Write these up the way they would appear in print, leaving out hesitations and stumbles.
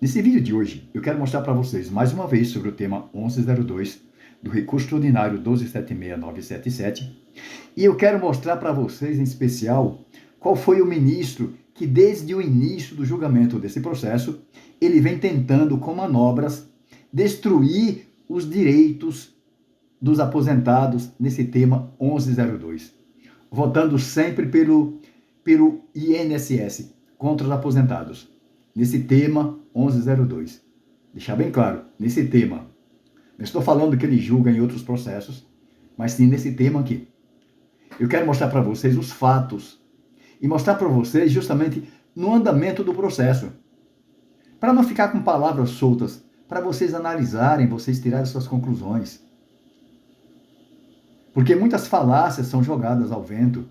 Nesse vídeo de hoje, eu quero mostrar para vocês mais uma vez sobre o tema 1102 do recurso extraordinário 1276977 e eu quero mostrar para vocês, em especial, qual foi o ministro que, desde o início do julgamento desse processo, ele vem tentando, com manobras, destruir os direitos dos aposentados nesse tema 1102, votando sempre pelo INSS, contra os aposentados, nesse tema 1102. Deixar bem claro, nesse tema. Não estou falando que ele julga em outros processos, mas sim nesse tema aqui. Eu quero mostrar para vocês os fatos e mostrar para vocês justamente no andamento do processo, para não ficar com palavras soltas, para vocês analisarem, vocês tirarem suas conclusões. Porque muitas falácias são jogadas ao vento.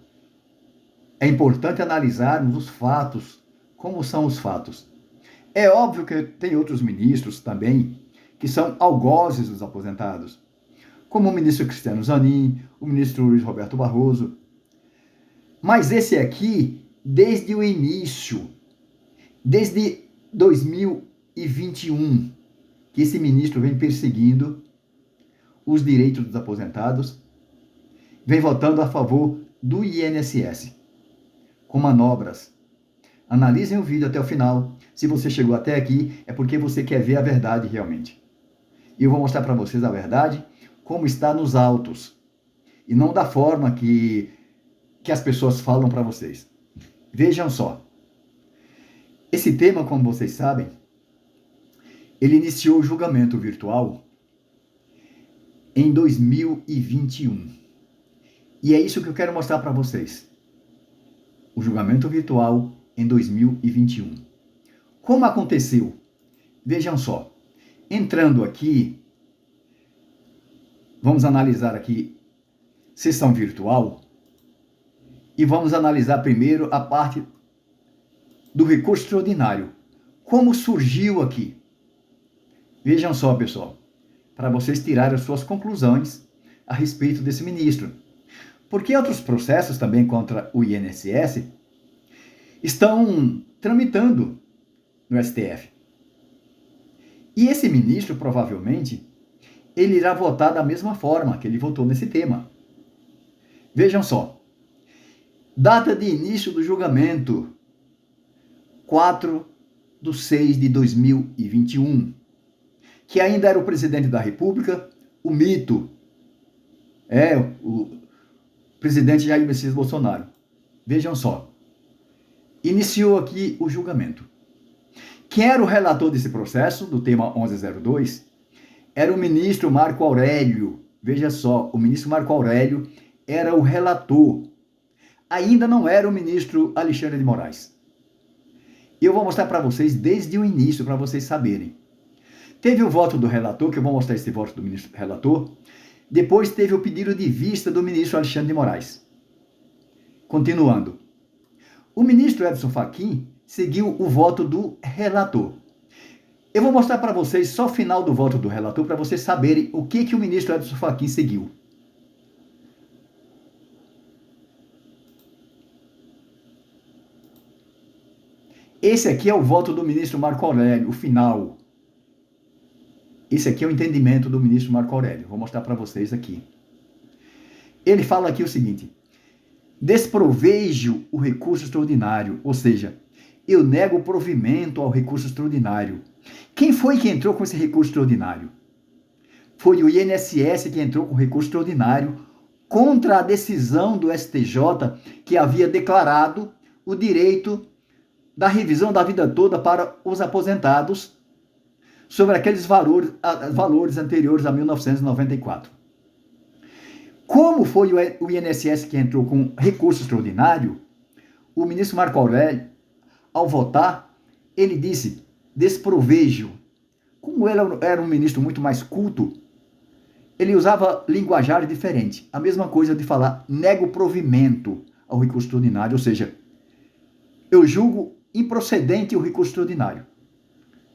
É importante analisarmos os fatos, como são os fatos. É óbvio que tem outros ministros também que são algozes dos aposentados, como o ministro Cristiano Zanin, o ministro Luiz Roberto Barroso. Mas esse aqui, desde o início, desde 2021, que esse ministro vem perseguindo os direitos dos aposentados, vem votando a favor do INSS, com manobras. Analisem o vídeo até o final. Se você chegou até aqui, é porque você quer ver a verdade realmente. E eu vou mostrar para vocês a verdade, como está nos autos, e não da forma que as pessoas falam para vocês. Vejam só. Esse tema, como vocês sabem, ele iniciou o julgamento virtual em 2021. E é isso que eu quero mostrar para vocês. O julgamento virtual em 2021. Como aconteceu? Vejam só. Entrando aqui, vamos analisar aqui sessão virtual e vamos analisar primeiro a parte do recurso extraordinário. Como surgiu aqui? Vejam só, pessoal, para vocês tirarem as suas conclusões a respeito desse ministro. Porque outros processos também contra o INSS estão tramitando no STF. E esse ministro, provavelmente, ele irá votar da mesma forma que ele votou nesse tema. Vejam só. Data de início do julgamento, 4/6/2021. Que ainda era o presidente da República, o mito. O presidente Jair Messias Bolsonaro. Vejam só. Iniciou aqui o julgamento. Quem era o relator desse processo, do tema 1102, era o ministro Marco Aurélio. Veja só, o ministro Marco Aurélio era o relator. Ainda não era o ministro Alexandre de Moraes. Eu vou mostrar para vocês desde o início, para vocês saberem. Teve o voto do relator, que eu vou mostrar esse voto do ministro relator. Depois teve o pedido de vista do ministro Alexandre de Moraes. Continuando. O ministro Edson Fachin seguiu o voto do relator. Eu vou mostrar para vocês só o final do voto do relator, para vocês saberem o que o ministro Edson Fachin seguiu. Esse aqui é o voto do ministro Marco Aurélio, o final. Esse aqui é o entendimento do ministro Marco Aurélio. Vou mostrar para vocês aqui. Ele fala aqui o seguinte: desprovejo o recurso extraordinário, ou seja, eu nego o provimento ao recurso extraordinário. Quem foi que entrou com esse recurso extraordinário? Foi o INSS que entrou com o recurso extraordinário contra a decisão do STJ que havia declarado o direito da revisão da vida toda para os aposentados sobre aqueles valores anteriores a 1994. Como foi o INSS que entrou com recurso extraordinário, o ministro Marco Aurélio, ao votar, ele disse: desprovejo. Como ele era um ministro muito mais culto, ele usava linguajar diferente. A mesma coisa de falar nego provimento ao recurso extraordinário, ou seja, eu julgo improcedente o recurso extraordinário.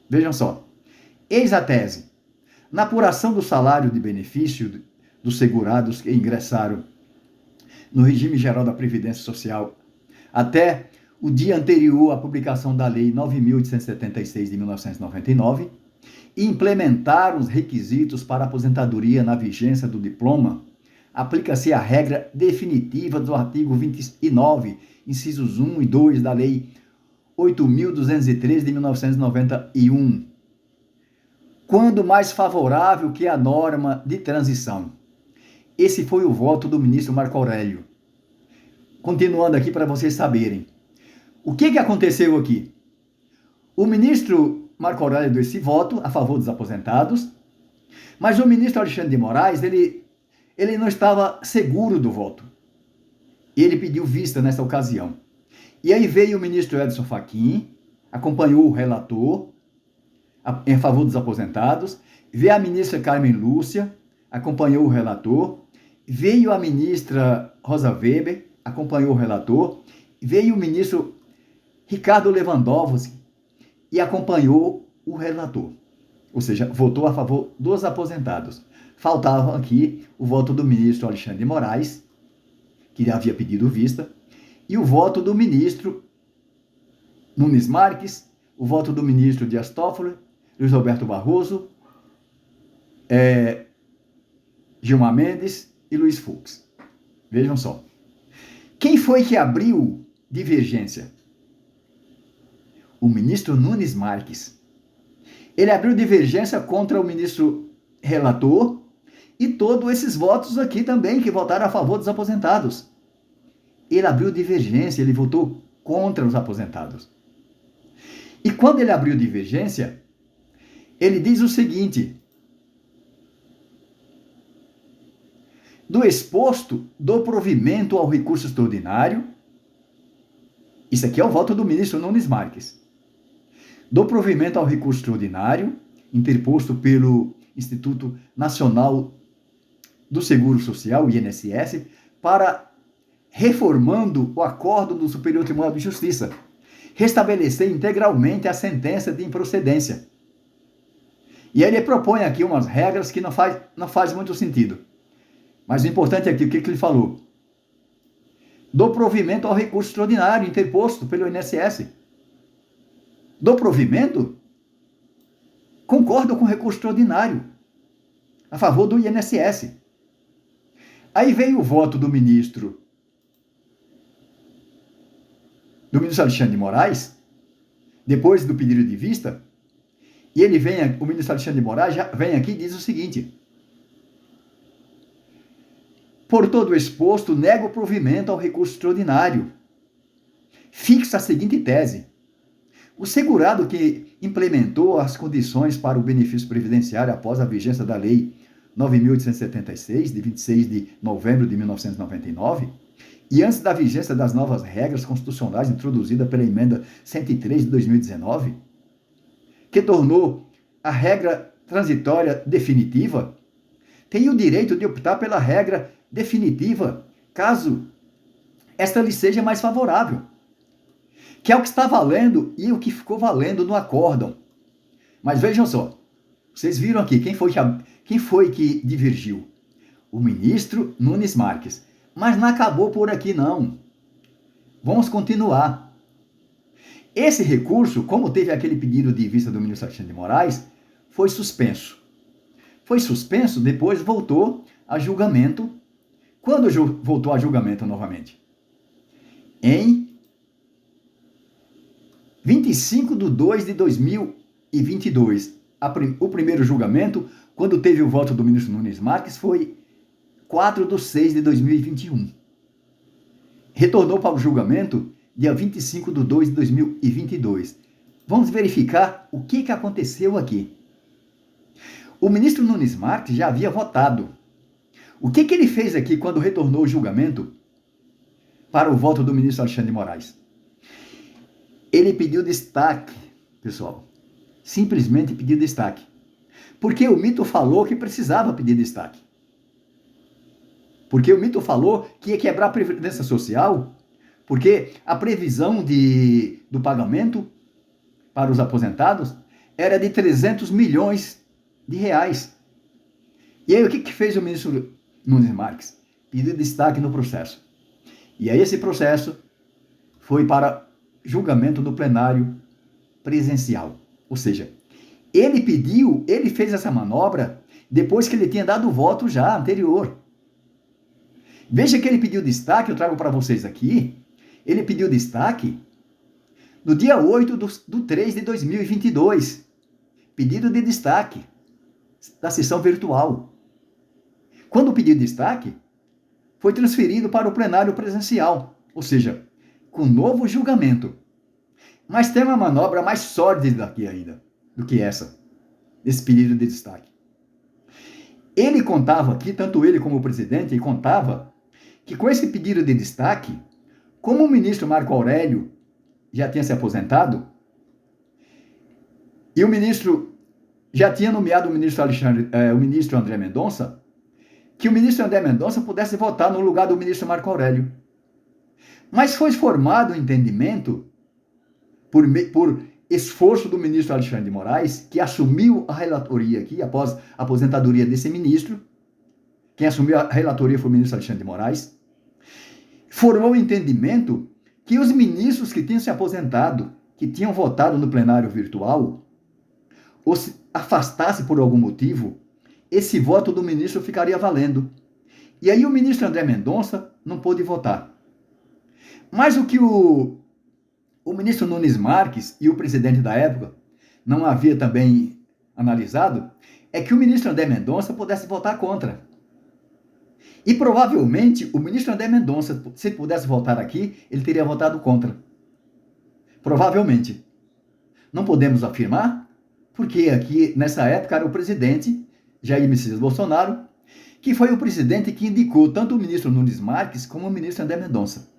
Vejam só. Eis a tese. Na apuração do salário de benefício dos segurados que ingressaram no regime geral da Previdência Social até o dia anterior à publicação da Lei 9.876 de 1999, e implementaram os requisitos para aposentadoria na vigência do diploma, aplica-se a regra definitiva do artigo 29, incisos 1 e 2 da Lei 8.213 de 1991, quando mais favorável que a norma de transição. Esse foi o voto do ministro Marco Aurélio. Continuando aqui para vocês saberem. O que aconteceu aqui? O ministro Marco Aurélio deu esse voto a favor dos aposentados, mas o ministro Alexandre de Moraes, ele não estava seguro do voto. Ele pediu vista nessa ocasião. E aí veio o ministro Edson Fachin, acompanhou o relator em favor dos aposentados, veio a ministra Carmen Lúcia, acompanhou o relator, veio a ministra Rosa Weber, acompanhou o relator, veio o ministro Ricardo Lewandowski e acompanhou o relator. Ou seja, votou a favor dos aposentados. Faltava aqui o voto do ministro Alexandre de Moraes, que havia pedido vista, e o voto do ministro Nunes Marques, o voto do ministro Dias Toffoli, Luiz Roberto Barroso, Gilmar Mendes e Luiz Fux. Vejam só. Quem foi que abriu divergência? O ministro Nunes Marques. Ele abriu divergência contra o ministro relator e todos esses votos aqui também que votaram a favor dos aposentados. Ele abriu divergência, ele votou contra os aposentados. E quando ele abriu divergência, ele diz o seguinte: do exposto, do provimento ao recurso extraordinário, isso aqui é o voto do ministro Nunes Marques, do provimento ao recurso extraordinário, interposto pelo Instituto Nacional do Seguro Social, INSS, para reformando o acordo do Superior Tribunal de Justiça, restabelecer integralmente a sentença de improcedência. E aí ele propõe aqui umas regras que não faz muito sentido. Mas o importante aqui, o que ele falou? Do provimento ao recurso extraordinário interposto pelo INSS. Do provimento, concordo com o recurso extraordinário a favor do INSS. Aí veio o voto do ministro Alexandre de Moraes, depois do pedido de vista, e o ministro Alexandre de Moraes já vem aqui e diz o seguinte: por todo o exposto, nego o provimento ao recurso extraordinário. Fixa a seguinte tese: o segurado que implementou as condições para o benefício previdenciário após a vigência da Lei 9.876, de 26 de novembro de 1999, e antes da vigência das novas regras constitucionais introduzidas pela emenda 103 de 2019, que tornou a regra transitória definitiva, tem o direito de optar pela regra definitiva, caso esta lhe seja mais favorável, que é o que está valendo e o que ficou valendo no acórdão. Mas vejam só, vocês viram aqui, quem foi que divergiu? O ministro Nunes Marques. Mas não acabou por aqui, não. Vamos continuar. Esse recurso, como teve aquele pedido de vista do ministro Alexandre de Moraes, foi suspenso. Foi suspenso, depois voltou a julgamento. Quando voltou a julgamento novamente? Em 25 de 2 de 2022. O primeiro julgamento, quando teve o voto do ministro Nunes Marques, foi 4 de 6 de 2021. Retornou para o julgamento dia 25 de 2 de 2022. Vamos verificar o que aconteceu aqui. O ministro Nunes Marques já havia votado. O que ele fez aqui quando retornou o julgamento para o voto do ministro Alexandre de Moraes? Ele pediu destaque, pessoal. Simplesmente pediu destaque. Porque o mito falou que precisava pedir destaque. Porque o mito falou que ia quebrar a Previdência Social, porque a previsão do pagamento para os aposentados era de 300 milhões de reais. E aí o que fez o ministro Nunes Marques? Pediu destaque no processo. E aí esse processo foi para julgamento no plenário presencial. Ou seja, ele fez essa manobra depois que ele tinha dado o voto já anterior. Veja que ele pediu destaque, eu trago para vocês aqui, ele pediu destaque no dia 8 do 3 de 2022. Pedido de destaque da sessão virtual. Quando pediu destaque, foi transferido para o plenário presencial, ou seja, com novo julgamento. Mas tem uma manobra mais sórdida aqui ainda, do que essa, esse pedido de destaque. Ele contava aqui, tanto ele como o presidente, contava que com esse pedido de destaque, como o ministro Marco Aurélio já tinha se aposentado, e o ministro já tinha nomeado o ministro André Mendonça, que o ministro André Mendonça pudesse votar no lugar do ministro Marco Aurélio. Mas foi formado o entendimento, por esforço do ministro Alexandre de Moraes, que assumiu a relatoria aqui, após a aposentadoria desse ministro, quem assumiu a relatoria foi o ministro Alexandre de Moraes, formou o entendimento que os ministros que tinham se aposentado, que tinham votado no plenário virtual, ou se afastasse por algum motivo, esse voto do ministro ficaria valendo. E aí o ministro André Mendonça não pôde votar. Mas o que o ministro Nunes Marques e o presidente da época não havia também analisado é que o ministro André Mendonça pudesse votar contra. E provavelmente o ministro André Mendonça, se ele pudesse votar aqui, ele teria votado contra. Provavelmente. Não podemos afirmar, porque aqui nessa época era o presidente Jair Messias Bolsonaro, que foi o presidente que indicou tanto o ministro Nunes Marques como o ministro André Mendonça.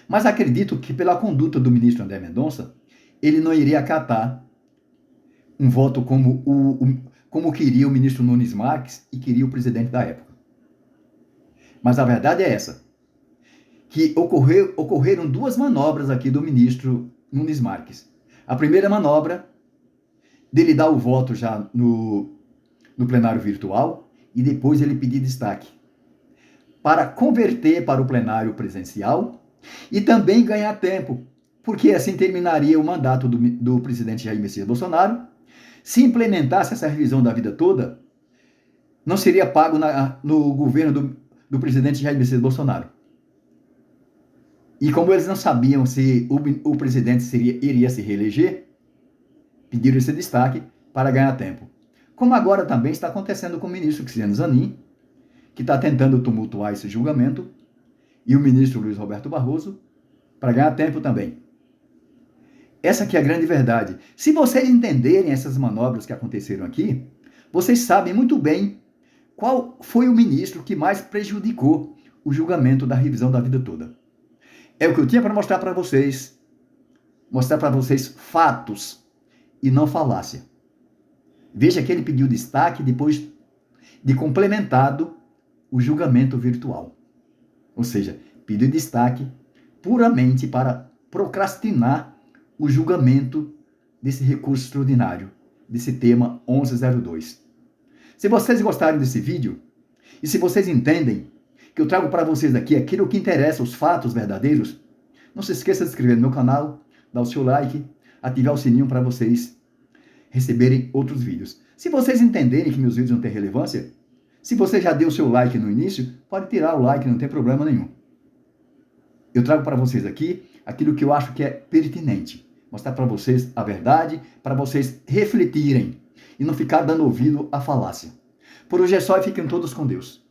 Mas acredito que pela conduta do ministro André Mendonça, ele não iria acatar um voto como queria o ministro Nunes Marques e queria o presidente da época. Mas a verdade é essa, que ocorreram duas manobras aqui do ministro Nunes Marques. A primeira manobra, dele dar o voto já no plenário virtual, e depois ele pedir destaque, para converter para o plenário presencial e também ganhar tempo, porque assim terminaria o mandato do presidente Jair Messias Bolsonaro. Se implementasse essa revisão da vida toda, não seria pago no governo do presidente Jair Messias Bolsonaro. E como eles não sabiam se o presidente iria se reeleger, pediram esse destaque para ganhar tempo. Como agora também está acontecendo com o ministro Cristiano Zanin, que está tentando tumultuar esse julgamento, e o ministro Luiz Roberto Barroso, para ganhar tempo também. Essa aqui é a grande verdade. Se vocês entenderem essas manobras que aconteceram aqui, vocês sabem muito bem qual foi o ministro que mais prejudicou o julgamento da revisão da vida toda. É o que eu tinha para mostrar para vocês fatos e não falácia. Veja que ele pediu destaque depois de complementado o julgamento virtual. Ou seja, pediu destaque puramente para procrastinar o julgamento desse recurso extraordinário, desse tema 1102. Se vocês gostarem desse vídeo, e se vocês entendem que eu trago para vocês aqui aquilo que interessa, os fatos verdadeiros, não se esqueça de se inscrever no meu canal, dar o seu like, ativar o sininho para vocês receberem outros vídeos. Se vocês entenderem que meus vídeos não têm relevância, se você já deu o seu like no início, pode tirar o like, não tem problema nenhum. Eu trago para vocês aqui aquilo que eu acho que é pertinente. Mostrar para vocês a verdade, para vocês refletirem e não ficar dando ouvido à falácia. Por hoje é só e fiquem todos com Deus.